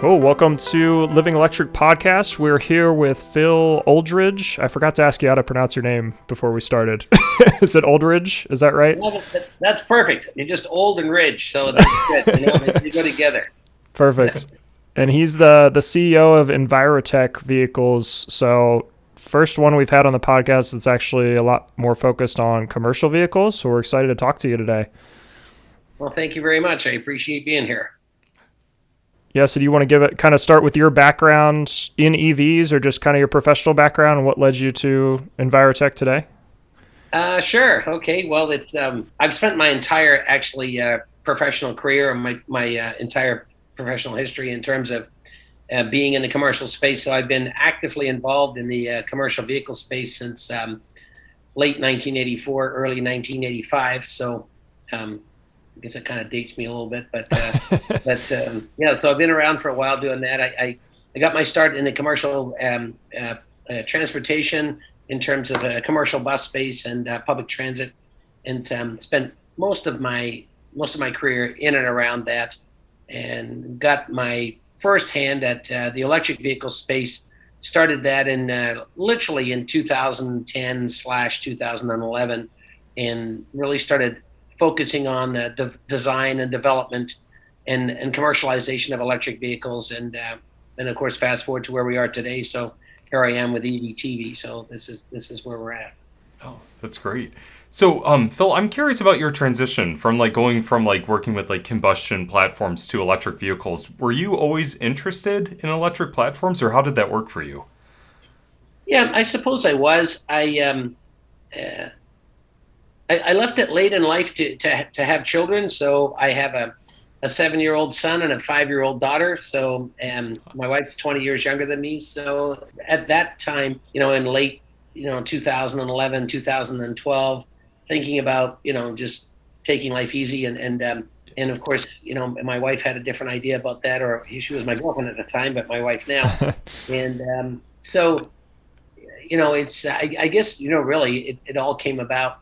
Cool. Welcome to Living Electric Podcast. We're here with Phil Oldridge. I forgot to ask you how to pronounce your name before we started. Is it Oldridge? Is that right? Well, that's perfect. You're just old and rich, so that's good. They go together. Perfect. And he's the CEO of Envirotech Vehicles. So first one we've had on the podcast that's actually a lot more focused on commercial vehicles. So we're excited to talk to you today. Well, thank you very much. I appreciate being here. Yeah, so do you want to start with your background in EVs or just kind of your professional background and what led you to Envirotech today? Sure. Okay. Well, I've spent my entire professional career and my entire professional history in terms of being in the commercial space. So I've been actively involved in the commercial vehicle space since late 1984, early 1985. So I guess it kind of dates me a little bit, but yeah. So I've been around for a while doing that. I got my start in the commercial transportation in terms of commercial bus space and public transit, and spent most of my career in and around that, and got my first hand at the electric vehicle space. Started that in literally in 2010/2011, and really started focusing on the design and development and commercialization of electric vehicles, and of course fast forward to where we are today. So here I am with EVTV. So this is where we're at. Oh, that's great. So Phil, I'm curious about your transition from going from working with combustion platforms to electric vehicles. Were you always interested in electric platforms, or how did that work for you? Yeah, I suppose I was. I left it late in life to have children. So I have a 7-year-old son and a 5-year-old daughter. So my wife's 20 years younger than me. So at that time, in late, 2011, 2012, thinking about, just taking life easy. And of course, my wife had a different idea about that, or she was my girlfriend at the time, but my wife now. And so, it's, I guess, really it all came about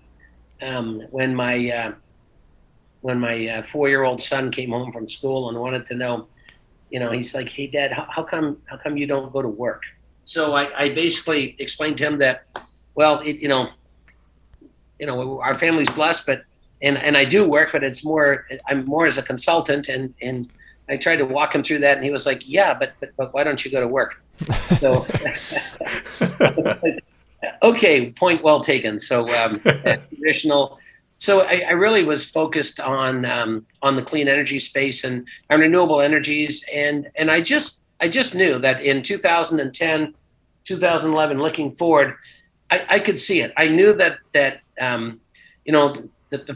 when my 4-year-old son came home from school and wanted to know, he's like, "Hey, Dad, how come you don't go to work?" So I basically explained to him that, well, our family's blessed, but and I do work, but I'm more as a consultant, and I tried to walk him through that, and he was like, "Yeah, but why don't you go to work?" So. Okay, point well taken. So traditional. So I really was focused on the clean energy space and renewable energies, and I just knew that in 2010, 2011, looking forward, I could see it. I knew that the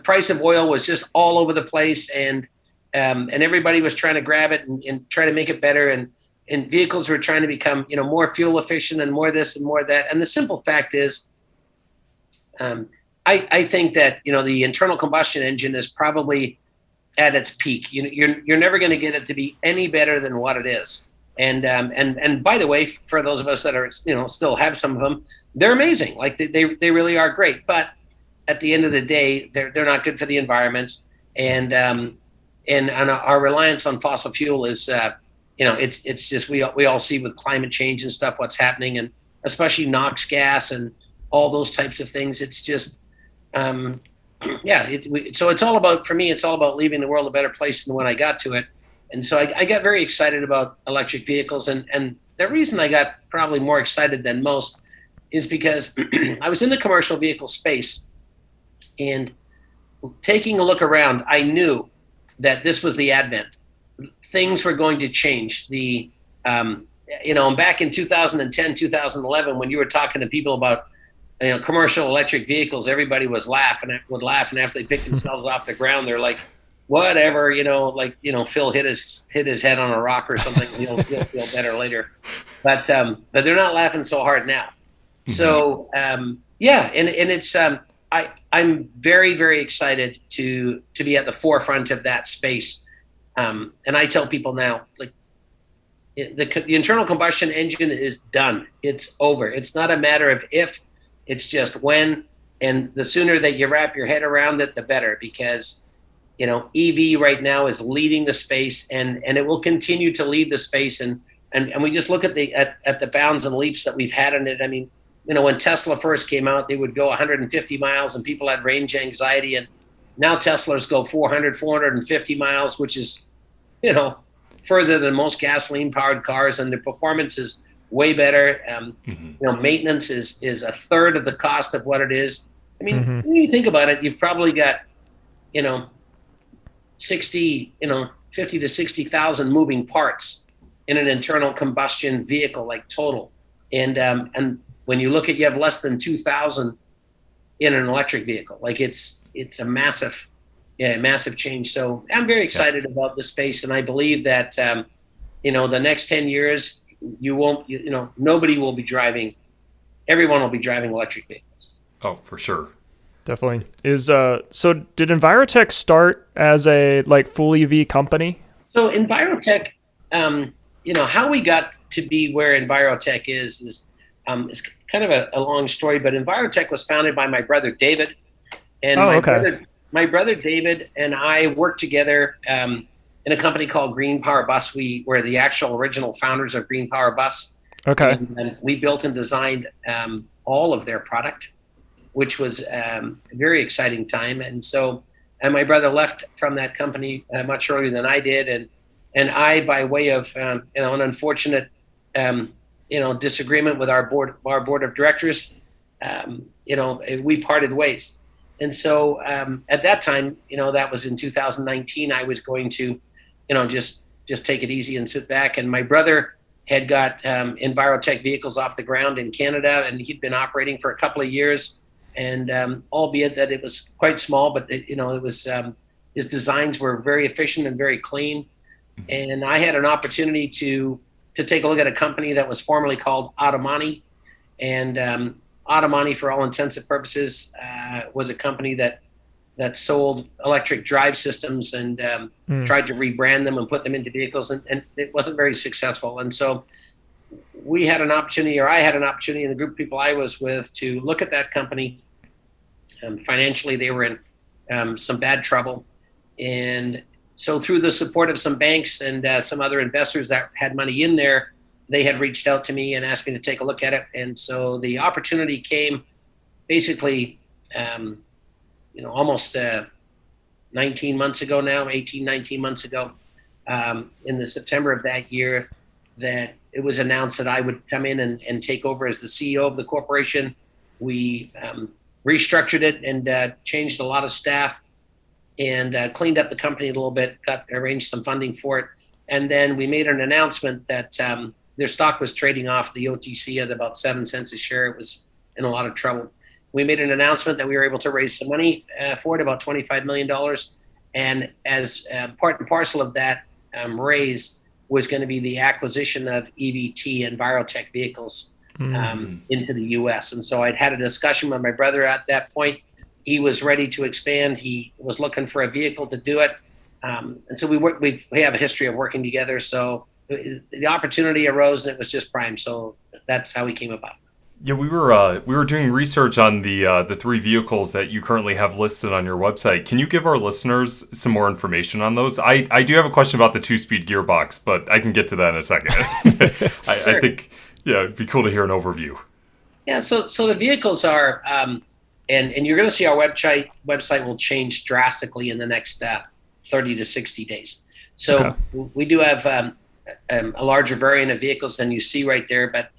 price of oil was just all over the place, and everybody was trying to grab it and try to make it better, and vehicles were trying to become, more fuel efficient and more this and more that. And the simple fact is, I think that, the internal combustion engine is probably at its peak. You're never going to get it to be any better than what it is. And by the way, for those of us that are, still have some of them, they're amazing. Like they really are great. But at the end of the day, they're not good for the environment. And our reliance on fossil fuel is, it's just we all see with climate change and stuff what's happening, and especially NOx gas and all those types of things. It's just, so it's all about, for me, it's all about leaving the world a better place than when I got to it. And so I got very excited about electric vehicles, and the reason I got probably more excited than most is because I was in the commercial vehicle space, and taking a look around, I knew that this was the advent. Things were going to change. Back in 2010, 2011, when you were talking to people about, commercial electric vehicles, everybody would laugh, and after they picked themselves off the ground, they're like, whatever, Phil hit his head on a rock or something. He'll feel better later. But they're not laughing so hard now. So, and it's, I'm very, very excited to be at the forefront of that space. And I tell people now, the internal combustion engine is done. It's over. It's not a matter of if, it's just when. And the sooner that you wrap your head around it, the better, because EV right now is leading the space, and it will continue to lead the space. And we just look at the bounds and leaps that we've had in it. I mean, when Tesla first came out, they would go 150 miles and people had range anxiety. And now Teslas go 400, 450 miles, which is, further than most gasoline powered cars. And the performance is way better. Maintenance is a third of the cost of what it is. I mean, when you think about it, you've probably got, 50 to 60,000 moving parts in an internal combustion vehicle, like total. And when you look at, you have less than 2,000 in an electric vehicle. Like it's a massive change. So I'm very excited about the space. And I believe that, the next 10 years, nobody will be driving, everyone will be driving electric vehicles. Oh, for sure. Definitely. So did Envirotech start as a full EV company? So Envirotech, how we got to be where Envirotech is kind of a long story, but Envirotech was founded by my brother David, and my brother David and I worked together in a company called Green Power Bus. We were the actual original founders of Green Power Bus. Okay. And we built and designed all of their product, which was a very exciting time. And my brother left from that company much earlier than I did. And I, by way of, an unfortunate, disagreement with our board of directors, we parted ways. And so at that time, that was in 2019, I was going to, just take it easy and sit back. And my brother had got Envirotech Vehicles off the ground in Canada, and he'd been operating for a couple of years. And albeit that it was quite small, but it was his designs were very efficient and very clean. And I had an opportunity to take a look at a company that was formerly called Automani. And Automani, for all intents and purposes, was a company that sold electric drive systems and tried to rebrand them and put them into vehicles, and it wasn't very successful. And so I had an opportunity, in the group of people I was with, to look at that company. Financially, they were in some bad trouble. And so through the support of some banks and some other investors that had money in there, they had reached out to me and asked me to take a look at it. And so the opportunity came basically, almost 19 months ago now, 18, 19 months ago, in the September of that year, that it was announced that I would come in and take over as the CEO of the corporation. We restructured it and changed a lot of staff and cleaned up the company a little bit, arranged some funding for it. And then we made an announcement that their stock was trading off the OTC at about 7 cents a share. It was in a lot of trouble. We made an announcement that we were able to raise some money for it, about $25 million. And as part and parcel of that raise was going to be the acquisition of EVT and Envirotech Vehicles into the U.S. And so I'd had a discussion with my brother at that point. He was ready to expand. He was looking for a vehicle to do it. And so we have a history of working together. So the opportunity arose, and it was just prime. So that's how we came about. Yeah, we were doing research on the three vehicles that you currently have listed on your website. Can you give our listeners some more information on those? I do have a question about the 2-speed gearbox, but I can get to that in a second. Sure. I think, it'd be cool to hear an overview. Yeah, so the vehicles are, and you're going to see our website will change drastically in the next 30 to 60 days. So we do have a larger variant of vehicles than you see right there, but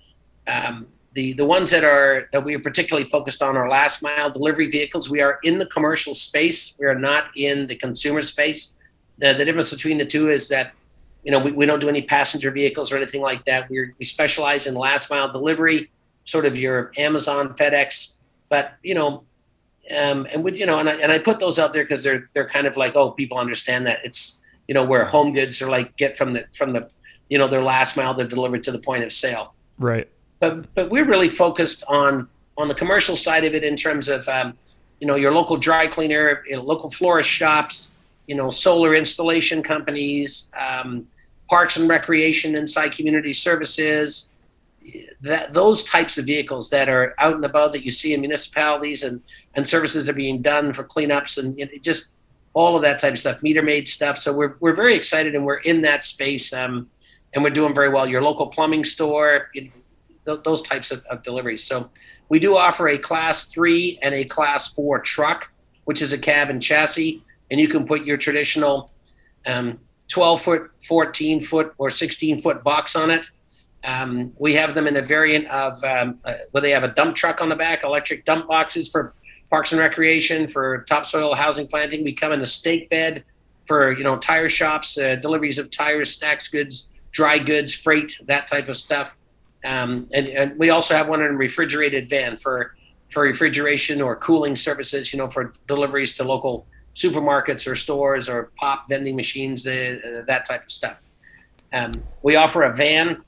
the ones that we are particularly focused on are last mile delivery vehicles. We are in the commercial space. We are not in the consumer space. The difference between the two is that, we don't do any passenger vehicles or anything like that. We specialize in last mile delivery, sort of your Amazon, FedEx, but, and I put those out there because they're kind of like, oh, people understand that it's, where home goods are like get from the their last mile, they're delivered to the point of sale. Right. But we're really focused on the commercial side of it in terms of, your local dry cleaner, local florist shops, solar installation companies, parks and recreation inside community services, those types of vehicles that are out and about that you see in municipalities and services are being done for cleanups. And all of that type of stuff, meter maid stuff. So we're very excited, and we're in that space, and we're doing very well. Your local plumbing store, those types of deliveries. So we do offer a Class 3 and a Class 4 truck, which is a cab and chassis, and you can put your traditional 12-foot, 14-foot, or 16-foot box on it. We have them in a variant of where they have a dump truck on the back, electric dump boxes for parks and recreation, for topsoil housing planting. We come in a stake bed for tire shops, deliveries of tires, snacks goods, dry goods, freight, that type of stuff. And we also have one in a refrigerated van for refrigeration or cooling services, for deliveries to local supermarkets or stores or pop vending machines, that type of stuff. We offer a van,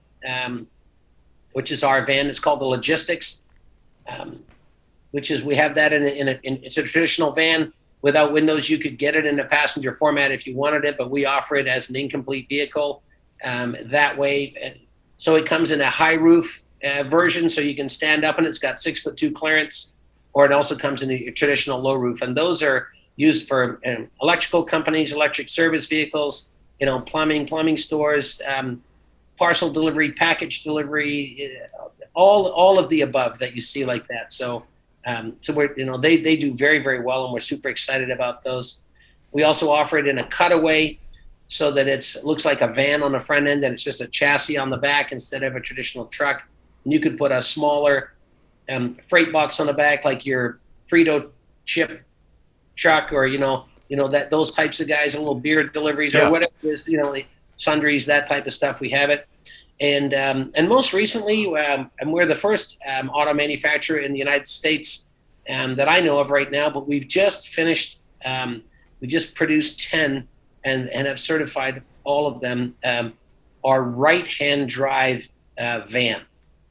which is our van. It's called the Logistics, which is, we have that it's a traditional van without windows. You could get it in a passenger format if you wanted it, but we offer it as an incomplete vehicle that way. So it comes in a high roof version, so you can stand up, and it's got 6'2" clearance, or it also comes in a traditional low roof. And those are used for electrical companies, electric service vehicles, plumbing stores, parcel delivery, package delivery, all of the above that you see like that. So we're, they do very, very well, and we're super excited about those. We also offer it in a cutaway, so that it looks like a van on the front end, and it's just a chassis on the back instead of a traditional truck. And you could put a smaller freight box on the back, like your Frito chip truck, or that those types of guys, a little beer deliveries, or whatever it is, sundries, that type of stuff. We have it. And most recently, and we're the first auto manufacturer in the United States that I know of right now, but we've just finished, we just produced 10 and have certified all of them, our right-hand drive van.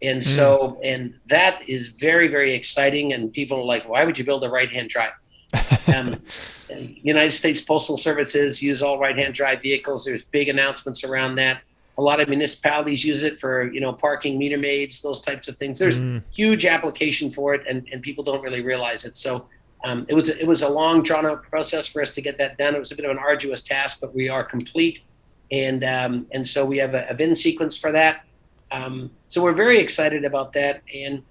And so, and that is very, very exciting. And people are like, why would you build a right-hand drive? United States Postal Services use all right-hand drive vehicles. There's big announcements around that. A lot of municipalities use it for, parking meter maids, those types of things. There's huge application for it, and people don't really realize it. So it was a long, drawn-out process for us to get that done. It was a bit of an arduous task, but we are complete. And so we have a VIN sequence for that. So we're very excited about that. And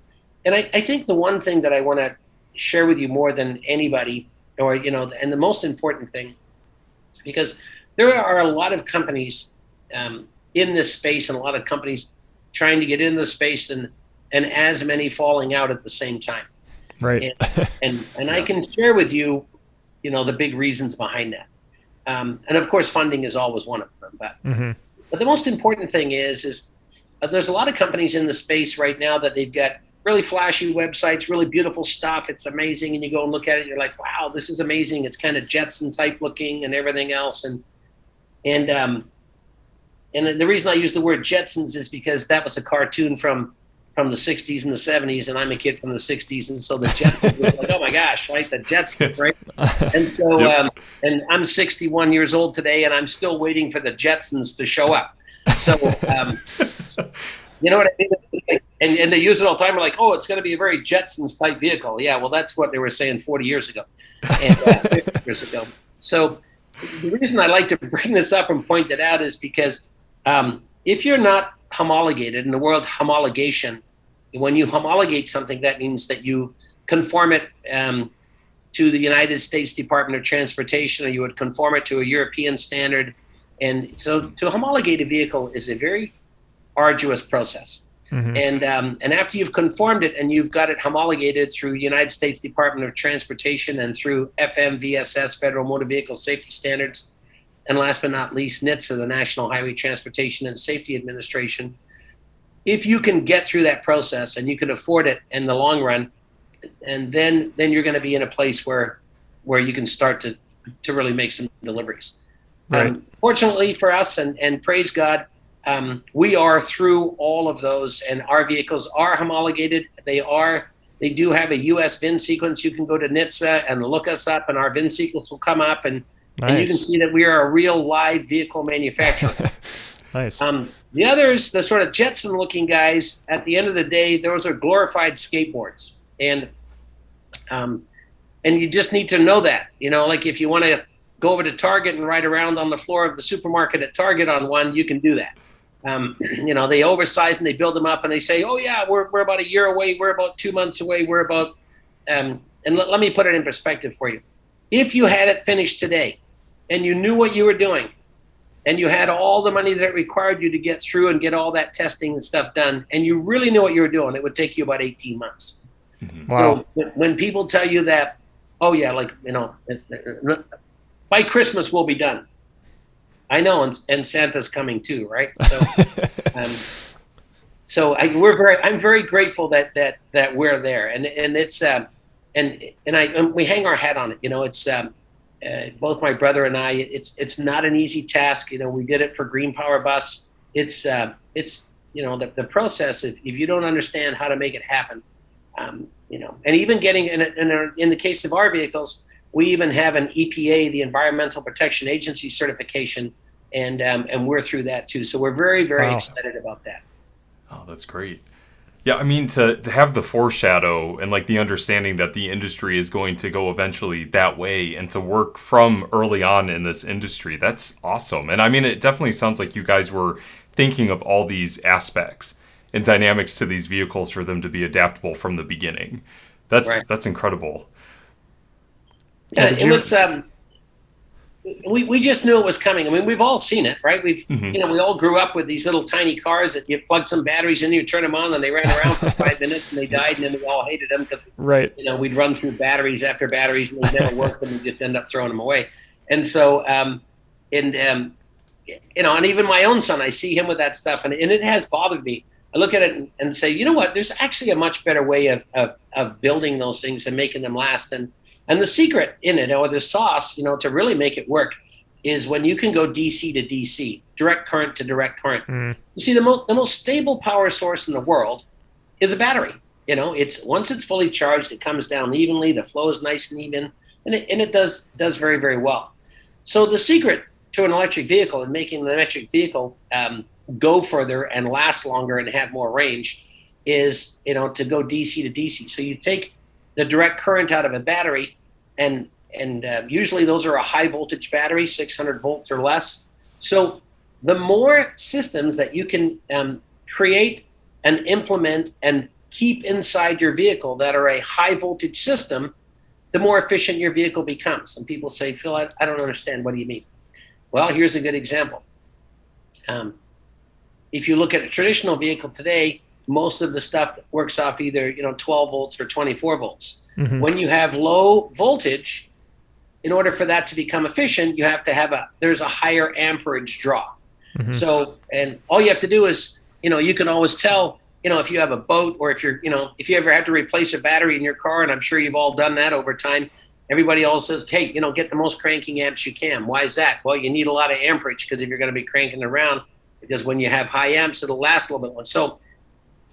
I think the one thing that I want to share with you more than anybody, or, and the most important thing, because there are a lot of companies in this space, and a lot of companies trying to get in the space, and as many falling out at the same time. Right. And I can share with you, the big reasons behind that. And of course, funding is always one of them. But the most important thing is there's a lot of companies in the space right now that they've got really flashy websites, really beautiful stuff. It's amazing. And you go and look at it, and you're like, wow, this is amazing. It's kind of Jetson type looking and everything else. And the reason I use the word Jetsons is because that was a cartoon from the 60s and the 70s, and I'm a kid from the 60s, and so the Jetsons was like, oh my gosh, right, the Jetsons, right? And so, and I'm 61 years old today, and I'm still waiting for the Jetsons to show up. So, you know what I mean? And they use it all the time. We're like, oh, it's going to be a very Jetsons type vehicle. Yeah, well, that's what they were saying 40 years ago, and 50 years ago. So the reason I like to bring this up and point it out is because if you're not homologated, in the world homologation, when you homologate something, that means that you conform it to the United States Department of Transportation, or you would conform it to a European standard. And so to homologate a vehicle is a very arduous process. And after you've conformed it and you've got it homologated through United States Department of Transportation and through FMVSS, Federal Motor Vehicle Safety Standards, and last but not least, NHTSA, the National Highway Transportation and Safety Administration, if you can get through that process and you can afford it in the long run, and then you're going to be in a place where you can start to really make some deliveries. Right. Fortunately for us, and praise God, we are through all of those, and our vehicles are homologated. They do have a U.S. VIN sequence. You can go to NHTSA and look us up, and our VIN sequence will come up, and you can see that we are a real live vehicle manufacturer. Nice. The others, the sort of Jetson-looking guys, at the end of the day, those are glorified skateboards, and you just need to know that. Like if you want to go over to Target and ride around on the floor of the supermarket at Target on one, you can do that. They oversize and they build them up and they say, oh yeah, we're about a year away. We're about 2 months away. We're about, and let me put it in perspective for you. If you had it finished today and you knew what you were doing and you had all the money that it required you to get through and get all that testing and stuff done, and you really knew what you were doing, it would take you about 18 months. Mhm. Wow. So when people tell you that, oh yeah, by Christmas we'll be done. I know, and Santa's coming too, right? So, I'm very grateful that we're there, and it's we hang our hat on it. It's both my brother and I. It's not an easy task. We did it for Green Power Bus. It's the process. If you don't understand how to make it happen, and even getting in the case of our vehicles, we even have an EPA, the Environmental Protection Agency certification, and we're through that too. So we're very, very excited about that. Oh, that's great. Yeah, I mean, to have the foreshadow and like the understanding that the industry is going to go eventually that way, and to work from early on in this industry, that's awesome. And I mean, it definitely sounds like you guys were thinking of all these aspects and dynamics to these vehicles for them to be adaptable from the beginning. That's incredible. Yeah, we just knew it was coming. I mean, we've all seen it, right? We all grew up with these little tiny cars that you plug some batteries in, you turn them on, and they ran around for 5 minutes and they died, and then we all hated them because we'd run through batteries after batteries and they never worked, and we just end up throwing them away. And so, and even my own son, I see him with that stuff, and it has bothered me. I look at it and say, you know what? There's actually a much better way of building those things and making them last. And the secret in it, or the sauce, to really make it work, is when you can go DC to DC, direct current to direct current. You see, the most stable power source in the world is a battery. It's once it's fully charged, it comes down evenly, the flow is nice and even, and it does very, very well. So the secret to an electric vehicle and making an electric vehicle go further and last longer and have more range is, to go DC to DC. So you take the direct current out of a battery, and usually those are a high voltage battery, 600 volts or less. So the more systems that you can create and implement and keep inside your vehicle that are a high voltage system, the more efficient your vehicle becomes. And people say, Phil, I don't understand. What do you mean? Well, here's a good example. If you look at a traditional vehicle today, most of the stuff works off either 12 volts or 24 volts. Mm-hmm. When you have low voltage, in order for that to become efficient, you have to there's a higher amperage draw. Mm-hmm. So, and all you have to do is, you can always tell, if you have a boat, or if you ever have to replace a battery in your car, and I'm sure you've all done that over time, everybody always says, hey, get the most cranking amps you can. Why is that? Well, you need a lot of amperage, because if you're going to be cranking around, because when you have high amps, it'll last a little bit more. So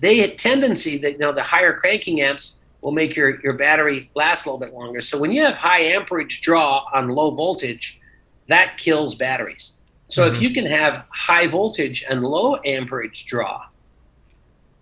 they had tendency that, the higher cranking amps will make your battery last a little bit longer. So when you have high amperage draw on low voltage, that kills batteries. So if you can have high voltage and low amperage draw,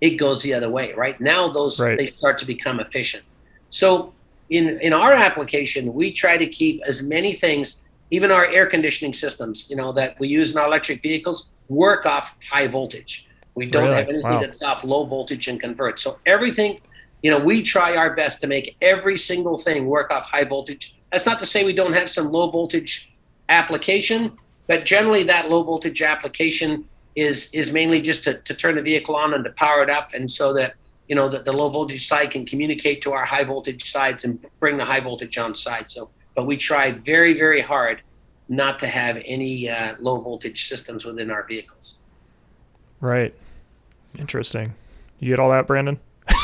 it goes the other way, right? Now they start to become efficient. So in our application, we try to keep as many things, even our air conditioning systems, that we use in our electric vehicles, work off high voltage. We don't have anything that's off low voltage and converts. So everything, we try our best to make every single thing work off high voltage. That's not to say we don't have some low voltage application, but generally that low voltage application is mainly just to turn the vehicle on and to power it up, and so that that the low voltage side can communicate to our high voltage sides and bring the high voltage on side. So, but we try very, very hard not to have any low voltage systems within our vehicles. Right. Interesting. You get all that, Brandon?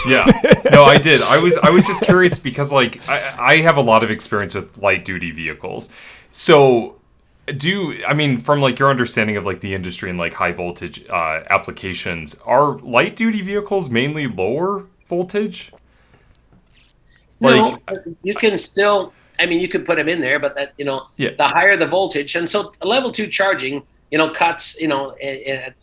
Yeah. No, I did. I was just curious because I have a lot of experience with light duty vehicles. So from your understanding of the industry and high voltage applications, are light duty vehicles mainly lower voltage? No, you can still, you could put them in there, but that, the higher the voltage. And so level 2 charging, cuts, at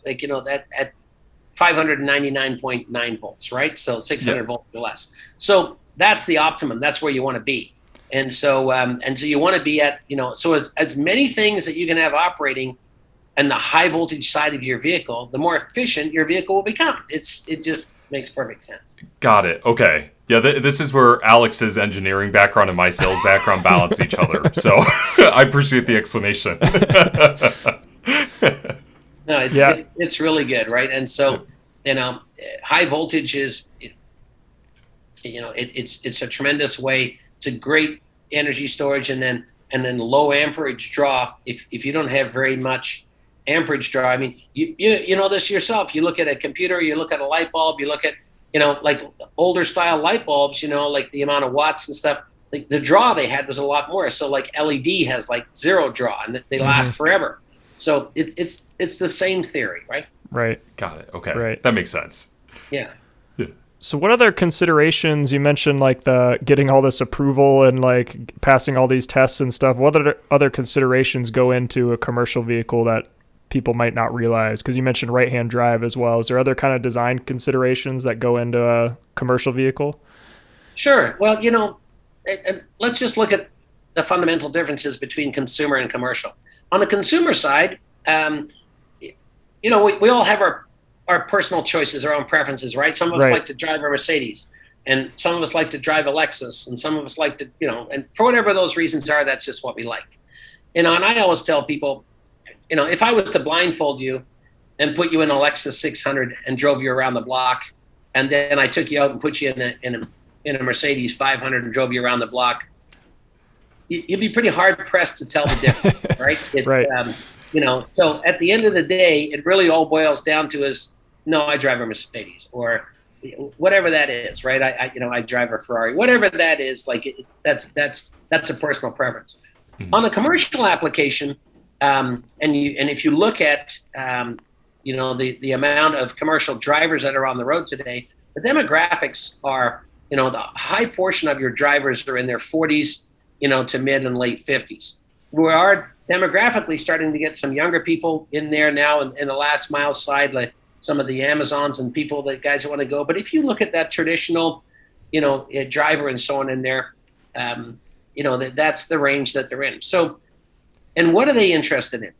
599.9 volts, right? So 600 volts or less. So that's the optimum. That's where you want to be. And so you want to be at, so as many things that you can have operating and the high voltage side of your vehicle, the more efficient your vehicle will become. It just makes perfect sense. Got it. Okay. Yeah, this is where Alex's engineering background and my sales background balance each other. So I appreciate the explanation. No, it's really good, right? And so, high voltage is, it's a tremendous way. It's a great energy storage, and then low amperage draw. If you don't have very much amperage draw, I mean, you know this yourself. You look at a computer, you look at a light bulb, you look at like older style light bulbs, like the amount of watts and stuff. Like the draw they had was a lot more. So like LED has like zero draw, and they last forever. So it's the same theory, right? Right. Got it. Okay. Right. That makes sense. Yeah. So what other considerations, you mentioned like the getting all this approval and like passing all these tests and stuff, what other considerations go into a commercial vehicle that people might not realize? Because you mentioned right-hand drive as well. Is there other kind of design considerations that go into a commercial vehicle? Sure. Well, let's just look at the fundamental differences between consumer and commercial. On the consumer side, we all have our personal choices, our own preferences, right? Some of us like to drive a Mercedes, and some of us like to drive a Lexus, and some of us like to, and for whatever those reasons are, that's just what we like. And I always tell people, if I was to blindfold you and put you in a Lexus 600 and drove you around the block, and then I took you out and put you in a Mercedes 500 and drove you around the block, you'd be pretty hard pressed to tell the difference, right? Right. So at the end of the day, it really all boils down to no, I drive a Mercedes, or whatever that is, right? I drive a Ferrari, whatever that is. Like that's a personal preference. Mm-hmm. On a commercial application, and if you look at the amount of commercial drivers that are on the road today, the demographics are the high portion of your drivers are in their 40s, to mid and late 50s. We are demographically starting to get some younger people in there now in the last mile side, like some of the Amazons and people, the guys that want to go. But if you look at that traditional, driver and so on in there, that's the range that they're in. So, and what are they interested in?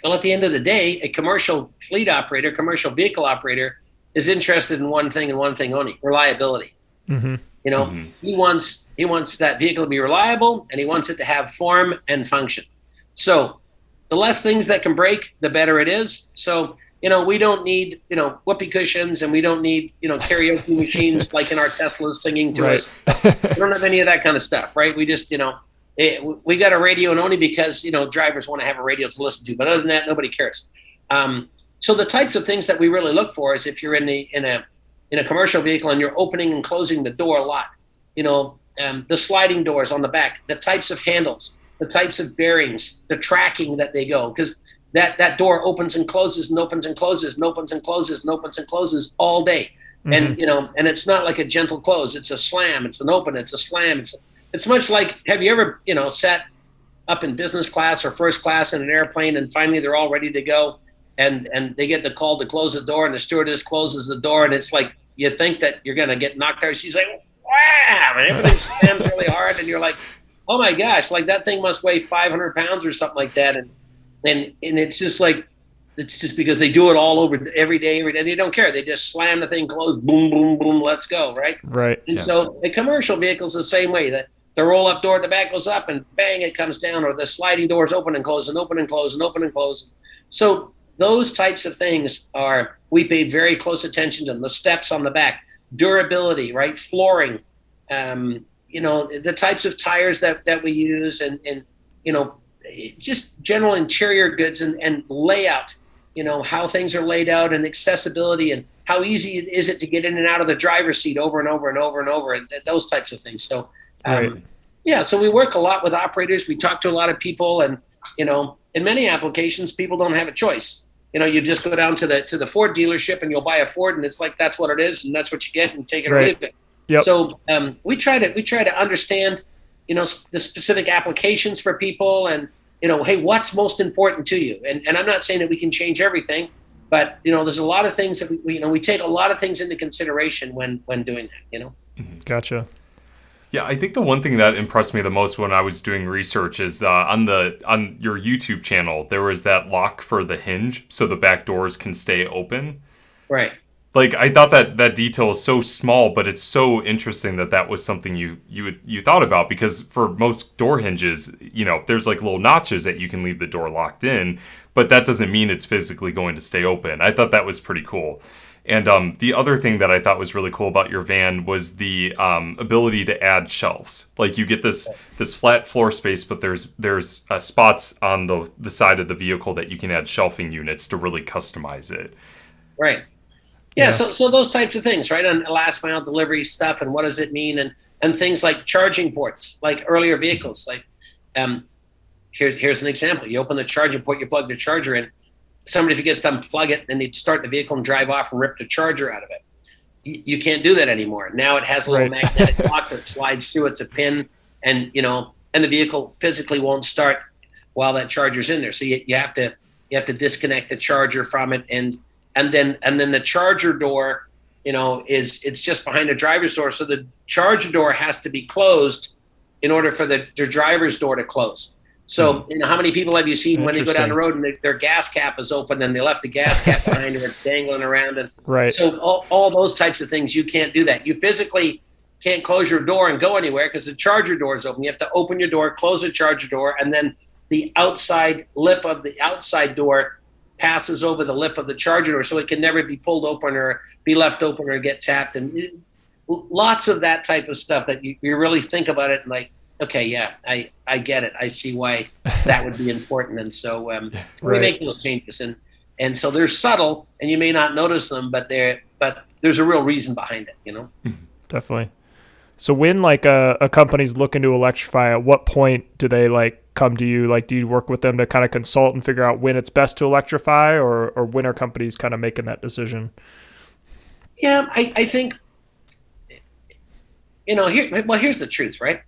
Well, at the end of the day, a commercial fleet operator, commercial vehicle operator is interested in one thing and one thing only: reliability. Mm-hmm. He wants that vehicle to be reliable, and he wants it to have form and function. So the less things that can break, the better it is. So, we don't need, whoopee cushions, and we don't need, karaoke machines like in our Teslas singing to us. We don't have any of that kind of stuff, right? We just, we got a radio, and only because, drivers want to have a radio to listen to. But other than that, nobody cares. So the types of things that we really look for is if you're in a commercial vehicle and you're opening and closing the door a lot, the sliding doors on the back, the types of handles, the types of bearings, the tracking that they go, because that door opens and closes and opens and closes and opens and closes and opens and closes all day. Mm-hmm. And it's not like a gentle close. It's a slam. It's an open. It's a slam. It's much like, have you ever, sat up in business class or first class in an airplane, and finally they're all ready to go, and they get the call to close the door, and the stewardess closes the door, and it's like, you think that you're going to get knocked out. She's like, wow, and everything stands really hard, and you're like, oh my gosh, like that thing must weigh 500 pounds or something like that. And it's just like, it's just because they do it all over every day. They don't care. They just slam the thing closed, boom, boom, boom, let's go, right? Right. And so the commercial vehicle's the same way. That the roll-up door at the back goes up and bang, it comes down, or the sliding doors open and close and open and close and open and close. So those types of things we pay very close attention to. The steps on the back, durability, right? Flooring, the types of tires that we use, and just general interior goods and layout, how things are laid out, and accessibility, and how easy is it to get in and out of the driver's seat over and over and over and over, and those types of things. So, so we work a lot with operators. We talk to a lot of people, and, in many applications, people don't have a choice. You just go down to the Ford dealership and you'll buy a Ford, and it's like, that's what it is, and that's what you get, and take it or leave it. Yep. So we try to understand, the specific applications for people, and, hey, what's most important to you? And I'm not saying that we can change everything, but, there's a lot of things that we take a lot of things into consideration when doing that, Gotcha. Yeah, I think the one thing that impressed me the most when I was doing research is on your YouTube channel there was that lock for the hinge, so the back doors can stay open. Right. Like I thought that detail is so small, but it's so interesting that was something you thought about, because for most door hinges, there's like little notches that you can leave the door locked in, but that doesn't mean it's physically going to stay open. I thought that was pretty cool. And the other thing that I thought was really cool about your van was the ability to add shelves. Like you get this flat floor space, but there's spots on the side of the vehicle that you can add shelving units to really customize it. Right. Yeah. So those types of things, right? On last mile delivery stuff, and what does it mean, and things like charging ports, like earlier vehicles. Like here's an example. You open the charging port, you plug the charger in. Somebody forgets to unplug it, and they'd start the vehicle and drive off and rip the charger out of it. You can't do that anymore. Now it has a little magnetic lock that slides through. It's a pin, and the vehicle physically won't start while that charger's in there. So you have to disconnect the charger from it, and then the charger door, it's just behind the driver's door. So the charger door has to be closed in order for the driver's door to close. So, how many people have you seen when they go down the road and their gas cap is open and they left the gas cap behind, or it's dangling around? And right. So all those types of things, you can't do that. You physically can't close your door and go anywhere because the charger door is open. You have to open your door, close the charger door, and then the outside lip of the outside door passes over the lip of the charger door, so it can never be pulled open or be left open or get tapped. And lots of that type of stuff that you really think about it and like, okay, yeah, I get it. I see why that would be important. And so we make those changes. And so they're subtle and you may not notice them, but there's a real reason behind it, Definitely. So when like a company's looking to electrify, at what point do they like come to you? Like, do you work with them to kind of consult and figure out when it's best to electrify, or when are companies kind of making that decision? Yeah, I think, here's the truth, right?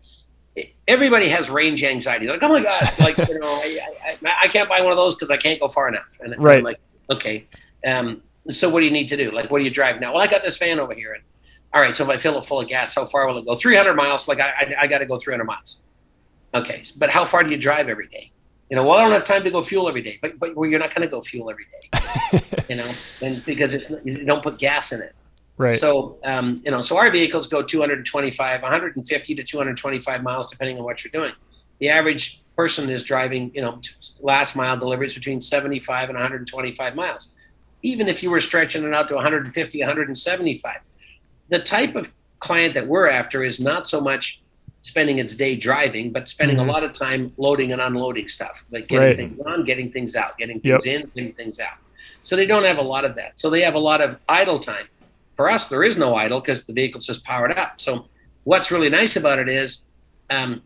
Everybody has range anxiety. They're like, oh my God, like, I can't buy one of those because I can't go far enough. And right. I'm like, okay. So what do you need to do? Like, what do you drive now? Well, I got this van over here. And all right, so if I fill it full of gas, how far will it go? 300 miles. Like I got to go 300 miles. Okay. But how far do you drive every day? Well, I don't have time to go fuel every day, but you're not going to go fuel every day, and because you don't put gas in it. Right. So, so our vehicles go 150 to 225 miles, depending on what you're doing. The average person is driving, last mile deliveries between 75 and 125 miles. Even if you were stretching it out to 150, 175. The type of client that we're after is not so much spending its day driving, but spending a lot of time loading and unloading stuff, like getting things on, getting things out, getting things in, getting things out. So they don't have a lot of that. So they have a lot of idle time. For us, there is no idle because the vehicle's just powered up. So what's really nice about it is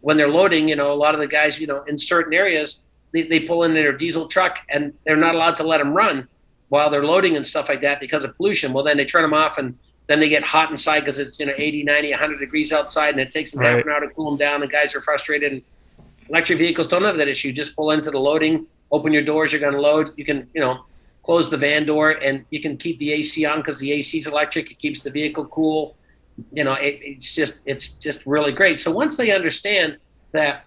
when they're loading, a lot of the guys, in certain areas, they pull in their diesel truck and they're not allowed to let them run while they're loading and stuff like that because of pollution. Well, then they turn them off and then they get hot inside because it's 80, 90, 100 degrees outside, and it takes them half an hour to cool them down. The guys are frustrated. And electric vehicles don't have that issue. Just pull into the loading, open your doors, you're going to load. You can, close the van door, and you can keep the AC on because the AC is electric. It keeps the vehicle cool. It's just really great. So once they understand that,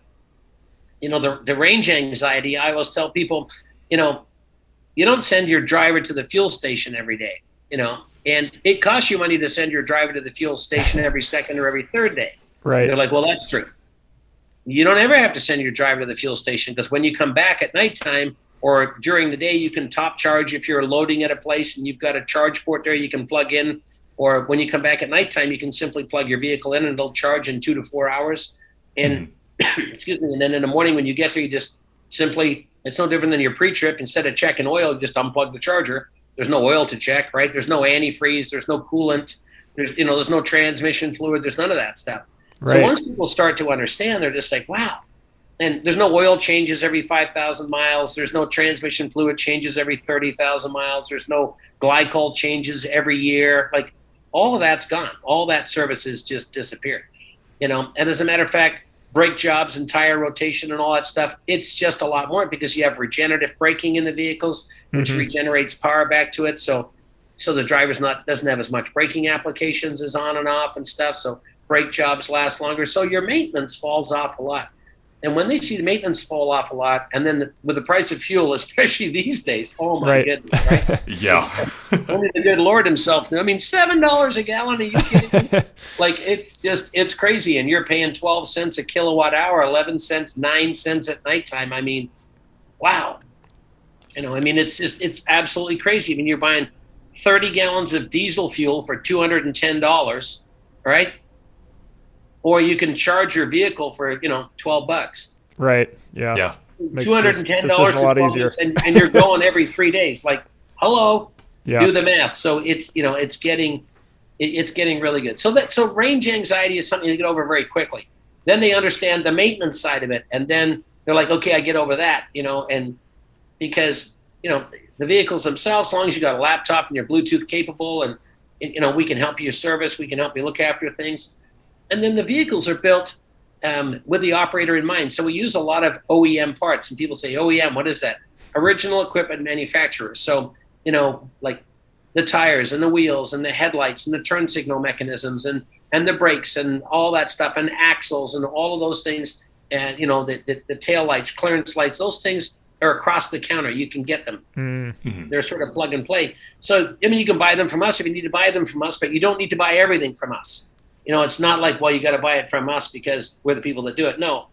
the range anxiety, I always tell people, you don't send your driver to the fuel station every day, and it costs you money to send your driver to the fuel station every second or every third day. Right. They're like, well, that's true. You don't ever have to send your driver to the fuel station because when you come back at nighttime, or during the day, you can top charge if you're loading at a place and you've got a charge port there you can plug in. Or when you come back at nighttime, you can simply plug your vehicle in and it'll charge in 2 to 4 hours. And excuse me. And then in the morning when you get there, you just simply, it's no different than your pre-trip. Instead of checking oil, you just unplug the charger. There's no oil to check, right? There's no antifreeze. There's no coolant. There's no transmission fluid. There's none of that stuff. Right. So once people start to understand, they're just like, wow. And there's no oil changes every 5,000 miles. There's no transmission fluid changes every 30,000 miles. There's no glycol changes every year. Like all of that's gone. All that services just disappeared. And as a matter of fact, brake jobs and tire rotation and all that stuff, it's just a lot more because you have regenerative braking in the vehicles, which regenerates power back to it. So the driver's doesn't have as much braking applications as on and off and stuff. So brake jobs last longer. So your maintenance falls off a lot. And when they see the maintenance fall off a lot, and then with the price of fuel, especially these days, oh my goodness, right? Yeah. Only the good Lord himself knew. I mean, $7 a gallon, are you kidding me? Like, it's crazy. And you're paying 12 cents a kilowatt hour, 11 cents, 9 cents at nighttime. I mean, wow. It's absolutely crazy. I mean, you're buying 30 gallons of diesel fuel for $210, right? Or you can charge your vehicle for, $12. Right. Yeah. Yeah. Makes $210 a lot easier. and you're going every 3 days. Like, hello, Yeah. do the math. So it's getting really good. So range anxiety is something to get over very quickly. Then they understand the maintenance side of it, and then they're like, okay, I get over that, and because the vehicles themselves, as long as you got a laptop and you're Bluetooth capable, and we can help you service, we can help you look after things. And then the vehicles are built with the operator in mind. So we use a lot of OEM parts, and people say, OEM, what is that? Original equipment manufacturers. So, like the tires and the wheels and the headlights and the turn signal mechanisms and the brakes and all that stuff and axles and all of those things, and, the tail lights, clearance lights, those things are across the counter. You can get them. Mm-hmm. They're sort of plug and play. So, you can buy them from us if you need to buy them from us, but you don't need to buy everything from us. It's not like, well, you got to buy it from us because we're the people that do it. No,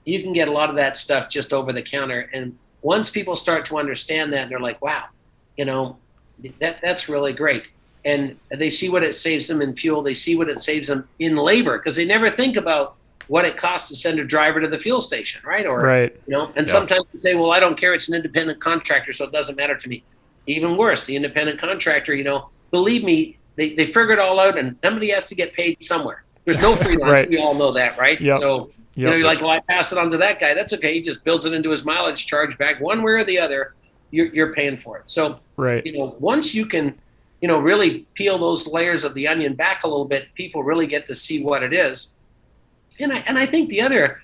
you can get a lot of that stuff just over the counter. And once people start to understand that, they're like, wow, that's really great. And they see what it saves them in fuel. They see what it saves them in labor, because they never think about what it costs to send a driver to the fuel station, right? Sometimes they say, well, I don't care. It's an independent contractor, so it doesn't matter to me. Even worse, the independent contractor, believe me, they figure it all out, and somebody has to get paid somewhere. There's no free lunch. Right. We all know that, right? Yep. So, you're like, well, I pass it on to that guy. That's okay. He just builds it into his mileage charge back. One way or the other, you're paying for it. So, right. Once you can, really peel those layers of the onion back a little bit, people really get to see what it is. And I think the other,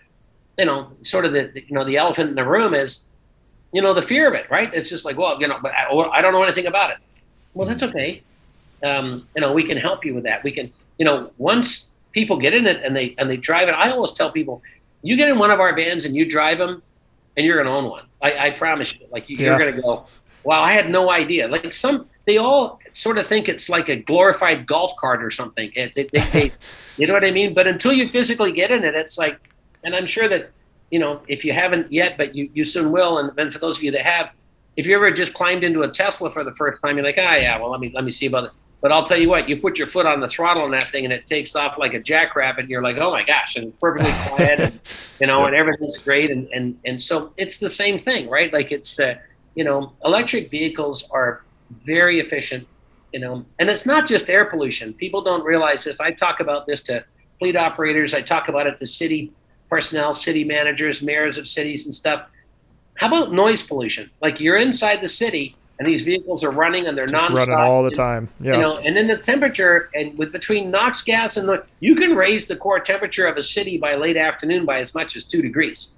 sort of the elephant in the room is, the fear of it, right? It's just like, well, but I don't know anything about it. Well, that's okay. We can help you with that. We can, once people get in it and they drive it, I always tell people, you get in one of our vans and you drive them, and you're going to own one. I promise you. Like, you're going to go, wow, I had no idea. Like, they all sort of think it's like a glorified golf cart or something. They you know what I mean? But until you physically get in it, it's like, and I'm sure that, if you haven't yet, but you soon will. And then for those of you that have, if you ever just climbed into a Tesla for the first time, you're like, yeah, well, let me see about it. But I'll tell you what, you put your foot on the throttle on that thing and it takes off like a jackrabbit, and you're like, oh my gosh, and perfectly quiet, and, and everything's great. And so it's the same thing, right? Like, it's, electric vehicles are very efficient, and it's not just air pollution. People don't realize this. I talk about this to fleet operators. I talk about it to city personnel, city managers, mayors of cities and stuff. How about noise pollution? Like, you're inside the city and these vehicles are running and they're nonstop, running all the time. Yeah. And then the temperature, and between NOx gas and you can raise the core temperature of a city by late afternoon by as much as 2 degrees.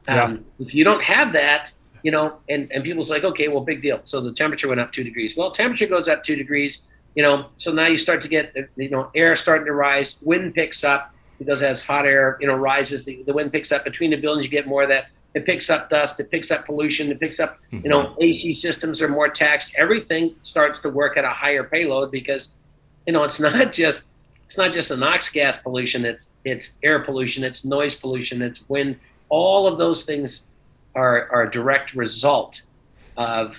If you don't have that, and people's like, okay, well, big deal. So the temperature went up 2 degrees. Well, temperature goes up 2 degrees, so now you start to get, air starting to rise, wind picks up, because as hot air, rises, the wind picks up between the buildings, you get more of that. It picks up dust, it picks up pollution, it picks up, AC systems are more taxed. Everything starts to work at a higher payload because, it's not just a NOx gas pollution, it's air pollution, it's noise pollution, it's wind. All of those things are a direct result of